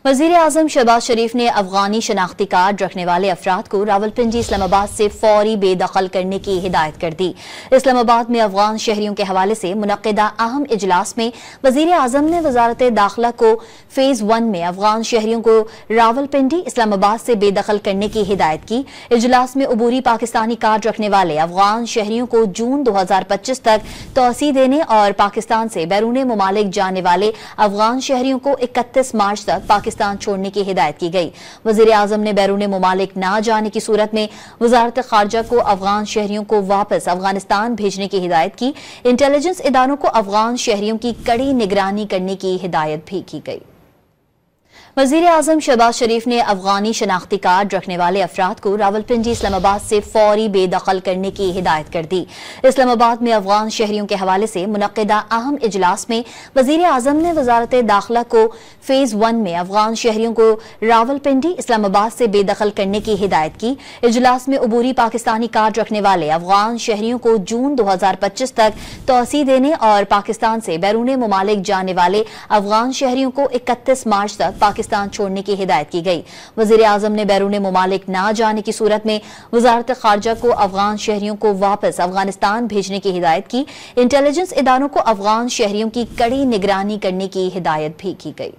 वज़ीर आज़म शहबाज शरीफ ने अफगानी शनाख्ती कार्ड रखने वाले अफराद को रावलपिंडी इस्लामाबाद से फौरी बेदखल करने की हिदायत कर दी। इस्लामाबाद में अफगान शहरियों के हवाले से मुनक्किदा अहम इजलास में वज़ीर आज़म ने वज़ारत दाखिला को फेज़ 1 में अफगान शहरियों को रावलपिंडी इस्लामाबाद से बेदखल करने की हिदायत की। इजलास में अबूरी पाकिस्तानी कार्ड रखने वाले अफगान शहरियों को जून 2025 तक तोसी देने और पाकिस्तान से बैरून मुमालिक जाने वाले अफगान शहरियों को 31 मार्च तक पाकिस्तान छोड़ने की हिदायत की गई। वज़ीर आज़म ने बैरून मुमालिक ना जाने की सूरत में वज़ारत खारजा को अफगान शहरियों को वापस अफगानिस्तान भेजने की हिदायत की। इंटेलिजेंस इदारों को अफगान शहरियों की कड़ी निगरानी करने की हिदायत भी की गई। वज़ीर आज़म शहबाज शरीफ ने अफगानी शनाख्ती कार्ड रखने वाले अफराद को रावलपिंडी इस्लामाबाद से फौरी बेदखल करने की हिदायत कर दी। इस्लामाबाद में अफगान शहरियों के हवाले से मुनक्किदा अहम इजलास में वज़ीर आज़म ने वज़ारत दाखिला को फेज़ 1 में अफगान शहरियों को रावलपिंडी इस्लामाबाद से बेदखल करने की हिदायत की। इजलास में अबूरी पाकिस्तानी कार्ड रखने वाले अफगान शहरियों को जून 2025 तक तोसी देने और पाकिस्तान से बैरून मुमालिक जाने वाले अफगान शहरियों को 31 मार्च तक पाकिस्तान छोड़ने की हिदायत की गई। वज़ीर आज़म ने बैरून मुमालिक ना जाने की सूरत में वज़ारत खारजा को अफगान शहरियों को वापस अफगानिस्तान भेजने की हिदायत की। इंटेलिजेंस इदारों को अफगान शहरियों की कड़ी निगरानी करने की हिदायत भी की गई।